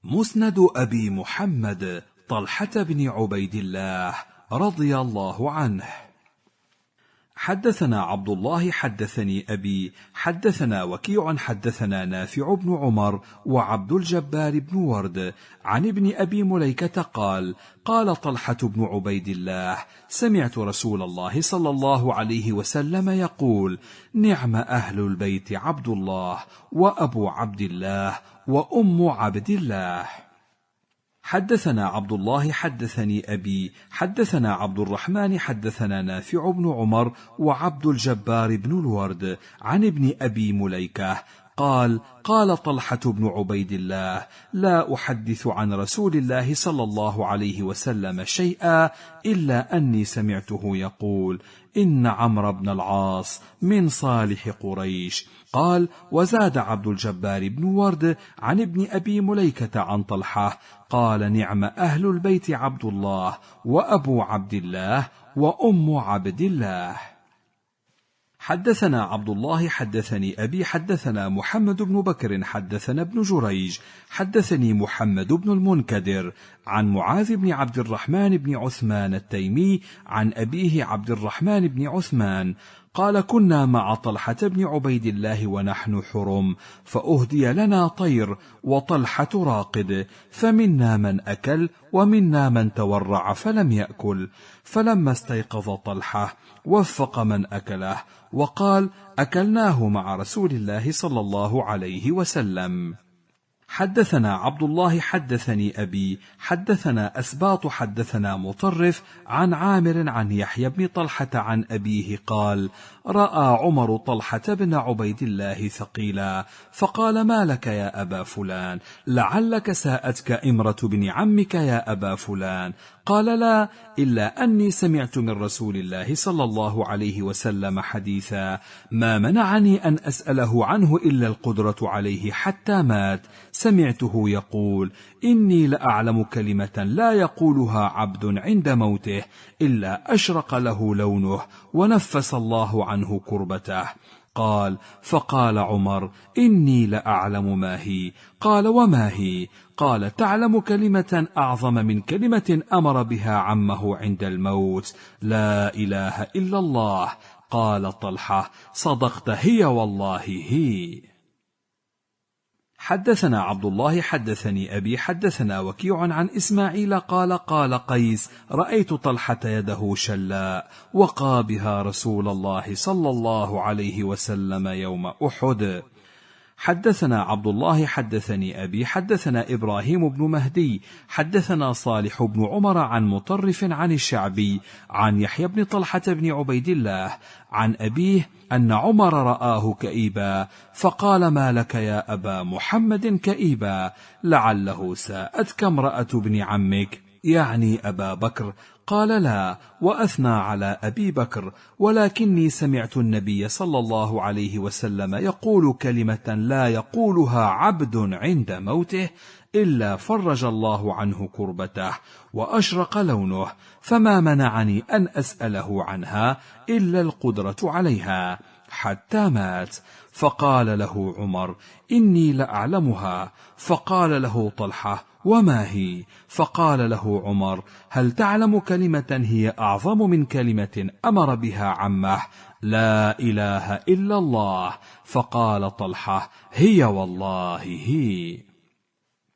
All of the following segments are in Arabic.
مسند أبي محمد طلحة بن عبيد الله رضي الله عنه. حدثنا عبد الله حدثني أبي حدثنا وكيع حدثنا نافع بن عمر وعبد الجبار بن ورد عن ابن أبي مليكة قال: قال طلحة بن عبيد الله: سمعت رسول الله صلى الله عليه وسلم يقول: نعم أهل البيت عبد الله وأبو عبد الله وأم عبد الله. حدثنا عبد الله حدثني أبي حدثنا عبد الرحمن حدثنا نافع بن عمر وعبد الجبار بن الورد عن ابن أبي مليكة قال: قال طلحة بن عبيد الله: لا أحدث عن رسول الله صلى الله عليه وسلم شيئا إلا أني سمعته يقول: إن عمرو بن العاص من صالح قريش. قال: وزاد عبد الجبار بن ورد عن ابن أبي مليكة عن طلحة قال: نعم أهل البيت عبد الله وأبو عبد الله وأم عبد الله. حدثنا عبد الله حدثني أبي حدثنا محمد بن بكر حدثنا ابن جريج حدثني محمد بن المنكدر عن معاذ بن عبد الرحمن بن عثمان التيمي عن أبيه عبد الرحمن بن عثمان قال: كنا مع طلحة بن عبيد الله ونحن حرم، فأهدي لنا طير وطلحة راقد، فمنا من أكل ومنا من تورع فلم يأكل. فلما استيقظ طلحة وفق من أكله وقال: أكلناه مع رسول الله صلى الله عليه وسلم. حدثنا عبد الله حدثني أبي حدثنا أسباط حدثنا مطرف عن عامر عن يحيى بن طلحة عن أبيه قال: رأى عمر طلحة بن عبيد الله ثقيلا، فقال: ما لك يا أبا فلان؟ لعلك ساءتك امرة بن عمك يا أبا فلان. قال: لا، إلا أني سمعت من رسول الله صلى الله عليه وسلم حديثا ما منعني أن أسأله عنه إلا القدرة عليه حتى مات. سمعته يقول: إني لأعلم كلمة لا يقولها عبد عند موته إلا أشرق له لونه ونفس الله عنه كربته. قال: فقال عمر: إني لأعلم ما هي. قال: وما هي؟ قال: تعلم كلمة أعظم من كلمة أمر بها عمه عند الموت: لا إله إلا الله. قال طلحة: صدقت، هي والله هي. حدثنا عبد الله حدثني أبي حدثنا وكيع عن إسماعيل قال: قال قيس: رأيت طلحة يده شلاء وقى بها رسول الله صلى الله عليه وسلم يوم أحد. حدثنا عبد الله حدثني أبي حدثنا إبراهيم بن مهدي حدثنا صالح بن عمر عن مطرف عن الشعبي عن يحيى بن طلحة بن عبيد الله عن أبيه أن عمر رآه كئيبا، فقال: ما لك يا أبا محمد كئيبا؟ لعله ساءتك امرأة ابن عمك، يعني أبا بكر. قال: لا، وأثنى على أبي بكر، ولكني سمعت النبي صلى الله عليه وسلم يقول كلمة لا يقولها عبد عند موته إلا فرج الله عنه كربته وأشرق لونه، فما منعني أن أسأله عنها إلا القدرة عليها حتى مات. فقال له عمر: إني لأعلمها. فقال له طلحة: وما هي؟ فقال له عمر: هل تعلم كلمة هي أعظم من كلمة أمر بها عمه؟ لا إله إلا الله. فقال طلحة: هي والله هي.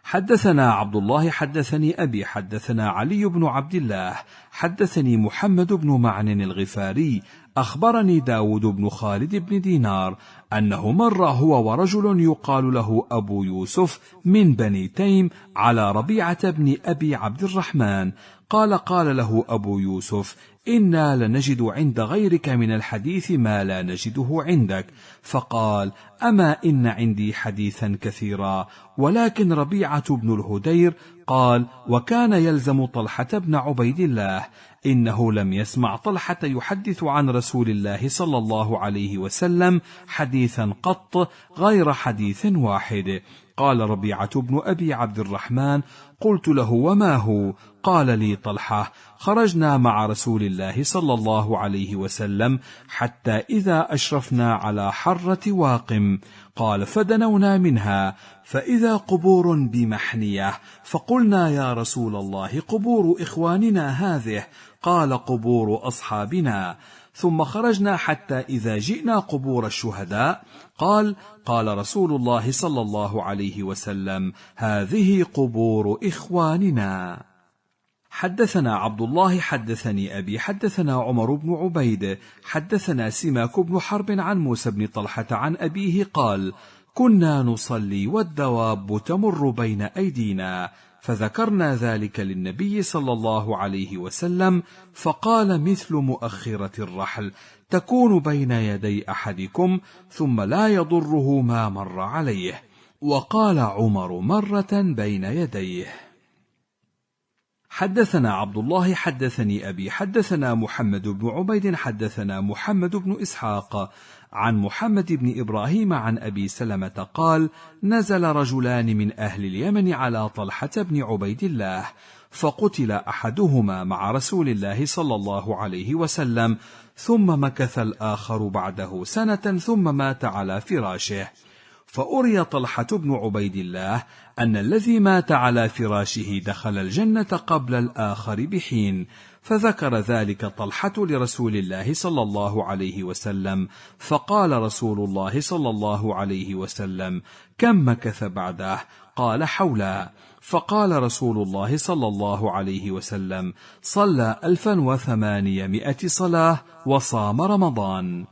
حدثنا عبد الله حدثني أبي حدثنا علي بن عبد الله حدثني محمد بن معن الغفاري أخبرني داود بن خالد بن دينار أنه مر هو ورجل يقال له أبو يوسف من بني تيم على ربيعة بن أبي عبد الرحمن. قال له أبو يوسف: إنا لنجد عند غيرك من الحديث ما لا نجده عندك. فقال: أما إن عندي حديثا كثيرا، ولكن ربيعة بن الهدير قال: وكان يلزم طلحة بن عبيد الله، إنه لم يسمع طلحة يحدث عن رسول الله صلى الله عليه وسلم حديثا قط غير حديث واحد. قال ربيعة بن أبي عبد الرحمن: قلت له: وما هو؟ قال لي طلحة: خرجنا مع رسول الله صلى الله عليه وسلم حتى إذا أشرفنا على حرة واقم قال: فدنونا منها فإذا قبور بمحنية، فقلنا: يا رسول الله، قبور إخواننا هذه؟ قال: قبور أصحابنا. ثم خرجنا حتى إذا جئنا قبور الشهداء قال رسول الله صلى الله عليه وسلم: هذه قبور إخواننا. حدثنا عبد الله حدثني أبي حدثنا عمر بن عبيد حدثنا سماك بن حرب عن موسى بن طلحة عن أبيه قال: كنا نصلي والدواب تمر بين أيدينا، فذكرنا ذلك للنبي صلى الله عليه وسلم، فقال: مثل مؤخرة الرحل تكون بين يدي أحدكم ثم لا يضره ما مر عليه. وقال عمر: مرة بين يديه. حدثنا عبد الله حدثني أبي حدثنا محمد بن عبيد حدثنا محمد بن إسحاق عن محمد بن إبراهيم عن أبي سلمة قال: نزل رجلان من أهل اليمن على طلحة بن عبيد الله، فقتل أحدهما مع رسول الله صلى الله عليه وسلم، ثم مكث الآخر بعده سنة ثم مات على فراشه. فأري طلحة بن عبيد الله أن الذي مات على فراشه دخل الجنة قبل الآخر بحين، فذكر ذلك طلحة لرسول الله صلى الله عليه وسلم، فقال رسول الله صلى الله عليه وسلم: كم مكث بعده؟ قال: حولا. فقال رسول الله صلى الله عليه وسلم: صلى 1800 صلاة وصام رمضان.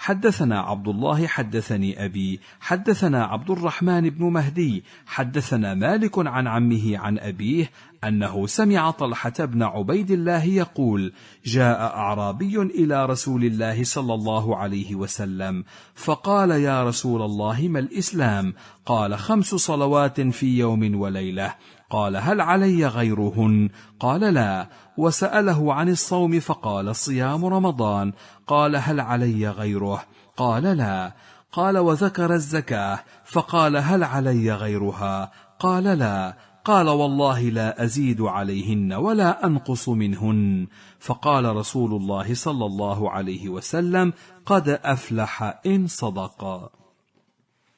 حدثنا عبد الله حدثني أبي حدثنا عبد الرحمن بن مهدي حدثنا مالك عن عمه عن أبيه أنه سمع طلحة بن عبيد الله يقول: جاء أعرابي إلى رسول الله صلى الله عليه وسلم فقال: يا رسول الله، ما الإسلام؟ قال: 5 صلوات في يوم وليلة. قال: هل علي غيرهن؟ قال: لا. وسأله عن الصوم فقال: صيام رمضان. قال: هل علي غيره؟ قال: لا. قال: وذكر الزكاة فقال: هل علي غيرها؟ قال: لا. قال: والله لا أزيد عليهن ولا أنقص منهن. فقال رسول الله صلى الله عليه وسلم: قد أفلح إن صدق.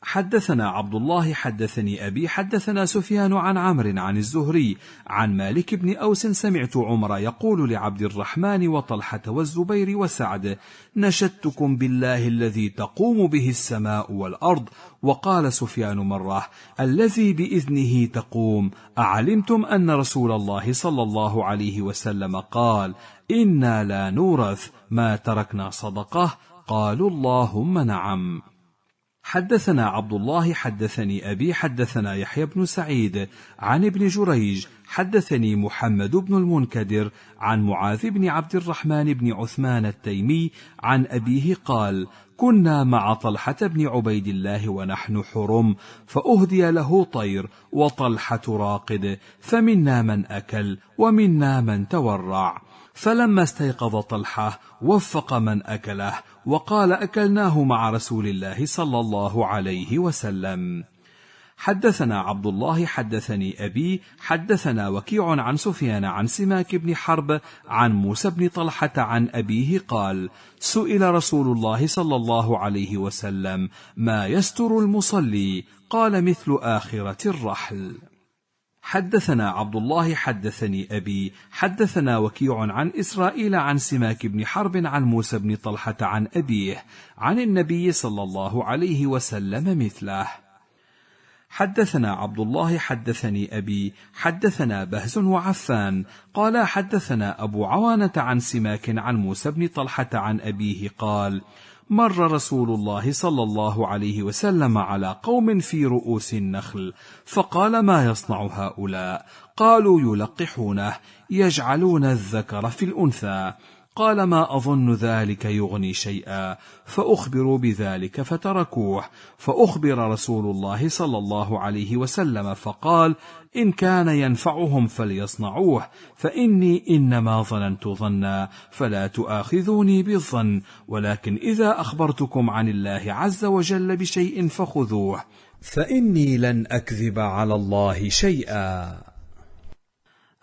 حدثنا عبد الله حدثني أبي حدثنا سفيان عن عمرو عن الزهري عن مالك بن أوس سمعت عمر يقول لعبد الرحمن وطلحة والزبير وسعد: نشدتكم بالله الذي تقوم به السماء والأرض. وقال سفيان مرة: الذي بإذنه تقوم، أعلمتم أن رسول الله صلى الله عليه وسلم قال: إنا لا نورث ما تركنا صدقة؟ قالوا: اللهم نعم. حدثنا عبد الله حدثني أبي حدثنا يحيى بن سعيد عن ابن جريج حدثني محمد بن المنكدر عن معاذ بن عبد الرحمن بن عثمان التيمي عن أبيه قال: كنا مع طلحة بن عبيد الله ونحن حرم، فأهدي له طير وطلحة راقد، فمنا من أكل ومنا من تورع. فلما استيقظ طلحة وفق من أكله وقال: أكلناه مع رسول الله صلى الله عليه وسلم. حدثنا عبد الله حدثني أبي حدثنا وكيع عن سفيان عن سماك بن حرب عن موسى بن طلحة عن أبيه قال: سئل رسول الله صلى الله عليه وسلم: ما يستر المصلي؟ قال: مثل آخرة الرحل. حدثنا عبد الله حدثني أبي حدثنا وكيع عن إسرائيل عن سماك بن حرب عن موسى بن طلحة عن أبيه عن النبي صلى الله عليه وسلم مثله. حدثنا عبد الله حدثني أبي حدثنا بهز وعفان قال: حدثنا أبو عوانة عن سماك عن موسى بن طلحة عن أبيه قال: مر رسول الله صلى الله عليه وسلم على قوم في رؤوس النخل، فقال: ما يصنع هؤلاء؟ قالوا: يلقحونه، يجعلون الذكر في الأنثى. قال: ما أظن ذلك يغني شيئا، فأخبروا بذلك فتركوه. فأخبر رسول الله صلى الله عليه وسلم فقال: إن كان ينفعهم فليصنعوه، فإني إنما ظننت ظنا، فلا تؤاخذوني بالظن، ولكن إذا أخبرتكم عن الله عز وجل بشيء فخذوه، فإني لن أكذب على الله شيئا.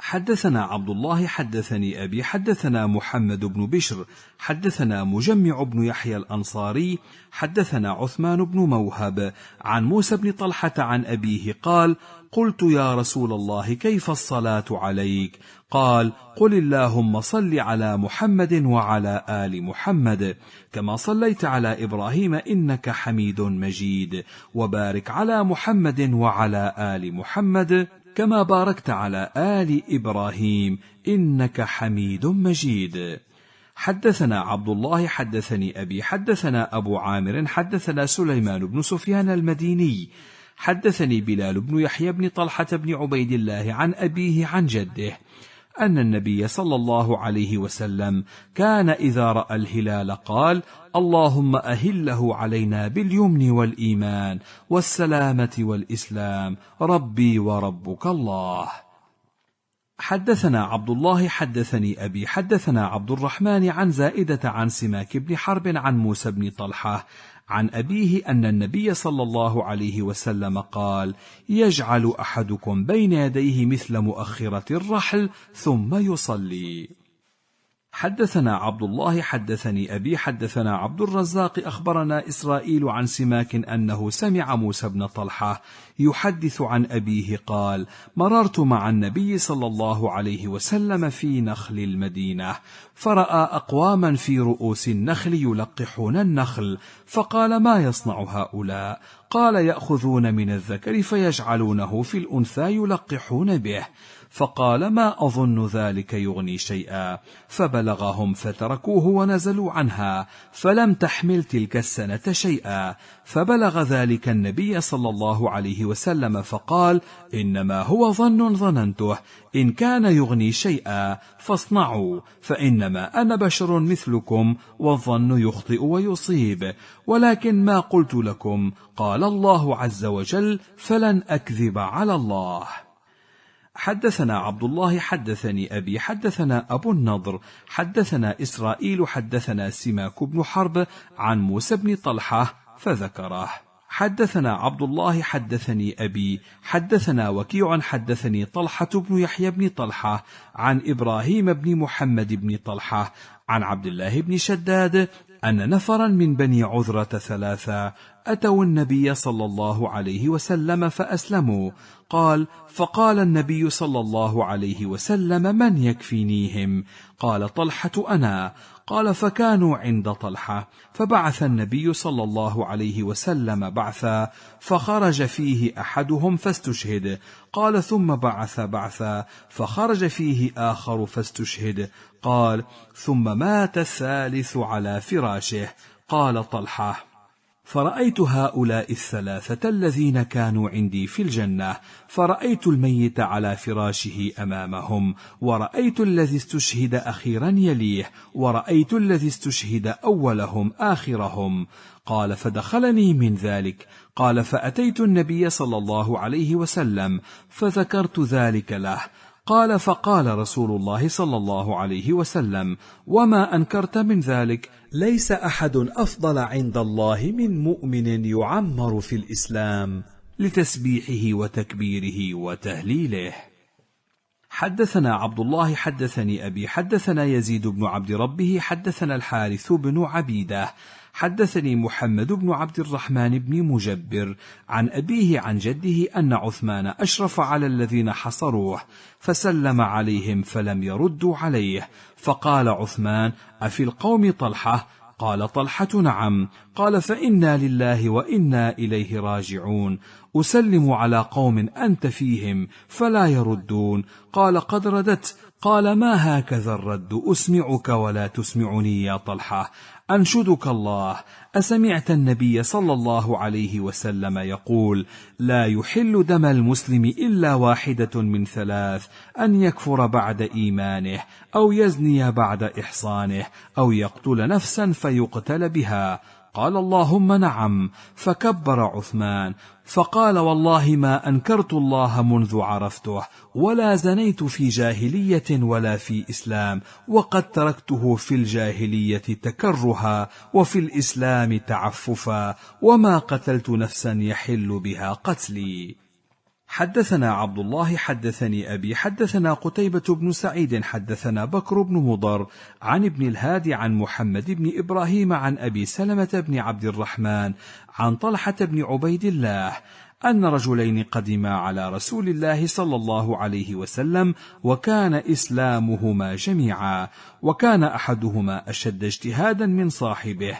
حدثنا عبد الله حدثني أبي حدثنا محمد بن بشر حدثنا مجمع بن يحيى الأنصاري حدثنا عثمان بن موهب عن موسى بن طلحة عن أبيه قال: قلت يا رسول الله كيف الصلاة عليك؟ قال: قل اللهم صل على محمد وعلى آل محمد كما صليت على إبراهيم إنك حميد مجيد، وبارك على محمد وعلى آل محمد كما باركت على آل إبراهيم إنك حميد مجيد. حدثنا عبد الله حدثني أبي حدثنا أبو عامر حدثنا سليمان بن سفيان المديني حدثني بلال بن يحيى بن طلحة بن عبيد الله عن أبيه عن جده أن النبي صلى الله عليه وسلم كان إذا رأى الهلال قال: اللهم أهله علينا باليمن والإيمان والسلامة والإسلام ربي وربك الله. حدثنا عبد الله حدثني أبي حدثنا عبد الرحمن عن زائدة عن سماك بن حرب عن موسى بن طلحة عن أبيه أن النبي صلى الله عليه وسلم قال: يجعل أحدكم بين يديه مثل مؤخرة الرحل ثم يصلي. حدثنا عبد الله حدثني أبي حدثنا عبد الرزاق أخبرنا إسرائيل عن سماك أنه سمع موسى بن طلحة يحدث عن أبيه قال: مررت مع النبي صلى الله عليه وسلم في نخل المدينة فرأى أقواما في رؤوس النخل يلقحون النخل، فقال: ما يصنع هؤلاء؟ قال: يأخذون من الذكر فيجعلونه في الأنثى يلقحون به. فقال: ما أظن ذلك يغني شيئا، فبلغهم فتركوه ونزلوا عنها، فلم تحمل تلك السنة شيئا، فبلغ ذلك النبي صلى الله عليه وسلم فقال: إنما هو ظن ظننته، إن كان يغني شيئا فاصنعوا، فإنما أنا بشر مثلكم والظن يخطئ ويصيب، ولكن ما قلت لكم قال الله عز وجل فلن أكذب على الله. حدثنا عبد الله حدثني أبي حدثنا أبو النضر حدثنا إسرائيل حدثنا سماك بن حرب عن موسى بن طلحة فذكره. حدثنا عبد الله حدثني أبي حدثنا وكيع حدثني طلحة بن يحيى بن طلحة عن إبراهيم بن محمد بن طلحة عن عبد الله بن شداد أن نفرا من بني عذرة ثلاثة أتوا النبي صلى الله عليه وسلم فأسلموا. قال: فقال النبي صلى الله عليه وسلم: من يكفينيهم؟ قال: طلحة أنا. قال: فكانوا عند طلحة، فبعث النبي صلى الله عليه وسلم بعثا، فخرج فيه أحدهم فاستشهد. قال: ثم بعث بعثا، فخرج فيه آخر فاستشهد. قال: ثم مات الثالث على فراشه. قال طلحة: فرأيت هؤلاء الثلاثة الذين كانوا عندي في الجنة، فرأيت الميت على فراشه أمامهم، ورأيت الذي استشهد أخيرا يليه، ورأيت الذي استشهد أولهم آخرهم. قال: فدخلني من ذلك. قال: فأتيت النبي صلى الله عليه وسلم فذكرت ذلك له. قال: فقال رسول الله صلى الله عليه وسلم: وما أنكرت من ذلك؟ ليس أحد أفضل عند الله من مؤمن يعمر في الإسلام لتسبيحه وتكبيره وتهليله. حدثنا عبد الله حدثني أبي حدثنا يزيد بن عبد ربه حدثنا الحارث بن عبيدة حدثني محمد بن عبد الرحمن بن مجبر عن أبيه عن جده أن عثمان أشرف على الذين حصروه فسلم عليهم فلم يردوا عليه، فقال عثمان: أفي القوم طلحة؟ قال طلحة: نعم. قال: فإنا لله وإنا إليه راجعون، أسلم على قوم أنت فيهم فلا يردون. قال: قد رددت. قال: ما هكذا الرد، أسمعك ولا تسمعني يا طلحة. أنشدك الله، أسمعت النبي صلى الله عليه وسلم يقول: لا يحل دم المسلم إلا واحدة من ثلاث: أن يكفر بعد إيمانه، أو يزني بعد إحصانه، أو يقتل نفسا فيقتل بها. قال: اللهم نعم. فكبر عثمان فقال: والله ما أنكرت الله منذ عرفته، ولا زنيت في جاهلية ولا في إسلام، وقد تركته في الجاهلية تكرها وفي الإسلام تعففا، وما قتلت نفسا يحل بها قتلي. حدثنا عبد الله حدثني أبي حدثنا قتيبة بن سعيد حدثنا بكر بن مضر عن ابن الهادي عن محمد بن إبراهيم عن أبي سلمة بن عبد الرحمن عن طلحة بن عبيد الله أن رجلين قدما على رسول الله صلى الله عليه وسلم وكان إسلامهما جميعا، وكان أحدهما أشد اجتهادا من صاحبه،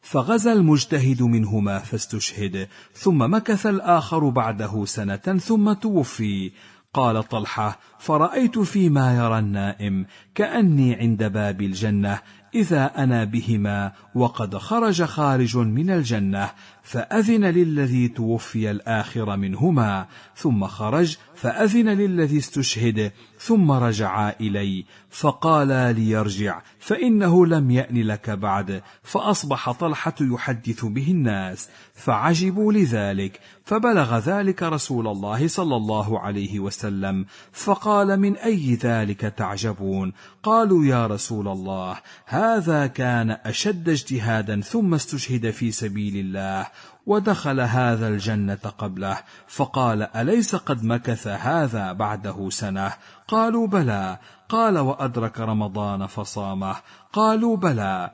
فغزا المجتهد منهما فاستشهد، ثم مكث الآخر بعده سنة ثم توفي. قال طلحة: فرأيت فيما يرى النائم كأني عند باب الجنة إذا أنا بهما وقد خرج خارج من الجنة، فأذن للذي توفي الآخر منهما، ثم خرج فأذن للذي استشهد، ثم رجعا إلي فقالا ليرجع فإنه لم يأن لك بعد، فأصبح طلحة يحدث به الناس فعجبوا لذلك، فبلغ ذلك رسول الله صلى الله عليه وسلم فقال: من أي ذلك تعجبون؟ قالوا: يا رسول الله، هذا كان أشد اجتهادا ثم استشهد في سبيل الله ودخل هذا الجنة قبله. فقال: أليس قد مكث هذا بعده سنة؟ قالوا: بلى. قال: وأدرك رمضان فصامه؟ قالوا: بلى.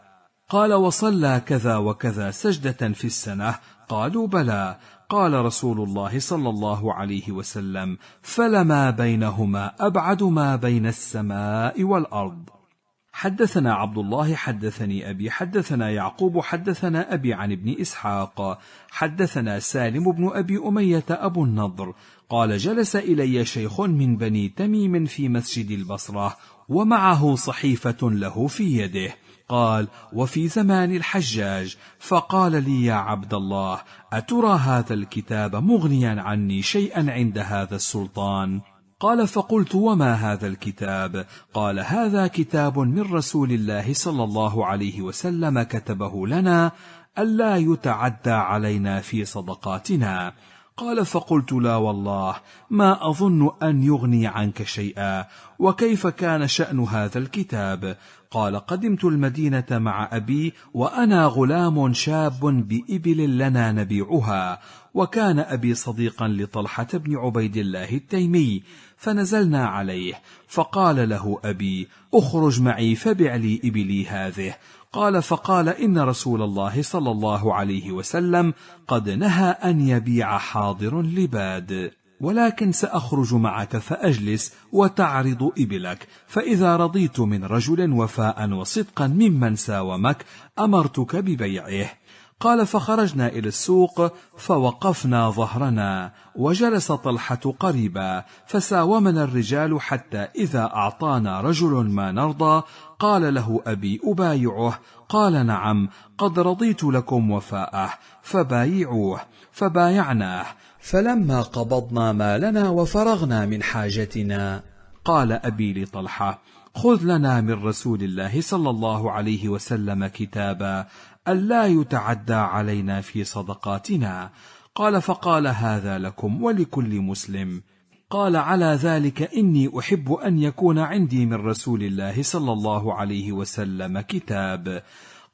قال: وصلى كذا وكذا سجدة في السنة؟ قالوا: بلى. قال رسول الله صلى الله عليه وسلم: فلما بينهما أبعد ما بين السماء والأرض. حدثنا عبد الله حدثني أبي حدثنا يعقوب حدثنا أبي عن ابن إسحاق حدثنا سالم بن أبي أمية أبو النضر قال: جلس إلي شيخ من بني تميم في مسجد البصرة ومعه صحيفة له في يده. قال: وفي زمان الحجاج، فقال لي: يا عبد الله، أترى هذا الكتاب مغنيا عني شيئا عند هذا السلطان؟ قال: فقلت: وما هذا الكتاب؟ قال: هذا كتاب من رسول الله صلى الله عليه وسلم كتبه لنا ألا يتعدى علينا في صدقاتنا. قال: فقلت: لا والله، ما أظن أن يغني عنك شيئا. وكيف كان شأن هذا الكتاب؟ قال: قدمت المدينة مع أبي وأنا غلام شاب بإبل لنا نبيعها، وكان أبي صديقا لطلحة بن عبيد الله التيمي، فنزلنا عليه، فقال له أبي: أخرج معي فبع لي إبلي هذه. قال: فقال: إن رسول الله صلى الله عليه وسلم قد نهى أن يبيع حاضر لباد، ولكن سأخرج معك فأجلس وتعرض إبلك، فإذا رضيت من رجل وفاء وصدقا ممن ساومك أمرتك ببيعه. قال: فخرجنا إلى السوق فوقفنا ظهرنا، وجلس طلحة قريبا، فساومنا الرجال حتى إذا أعطانا رجل ما نرضى قال له أبي: أبايعه؟ قال: نعم، قد رضيت لكم وفاءه، فبايعوه. فبايعناه، فلما قبضنا مالنا وفرغنا من حاجتنا قال أبي لطلحة: خذ لنا من رسول الله صلى الله عليه وسلم كتابا ألا يتعدى علينا في صدقاتنا. قال: فقال: هذا لكم ولكل مسلم. قال: على ذلك إني أحب أن يكون عندي من رسول الله صلى الله عليه وسلم كتاب.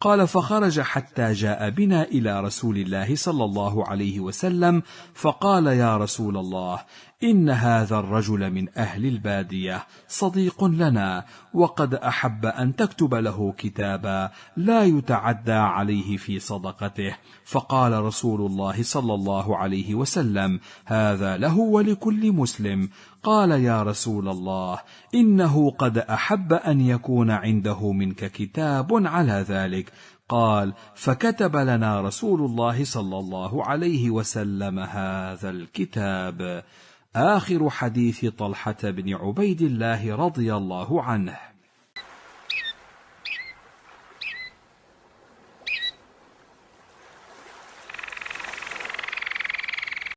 قال: فخرج حتى جاء بنا إلى رسول الله صلى الله عليه وسلم، فقال: يا رسول الله، إن هذا الرجل من أهل البادية صديق لنا، وقد أحب أن تكتب له كتابا لا يتعدى عليه في صدقته. فقال رسول الله صلى الله عليه وسلم: هذا له ولكل مسلم. قال: يا رسول الله، إنه قد أحب أن يكون عنده منك كتاب على ذلك. قال: فكتب لنا رسول الله صلى الله عليه وسلم هذا الكتاب. آخر حديث طلحة بن عبيد الله رضي الله عنه.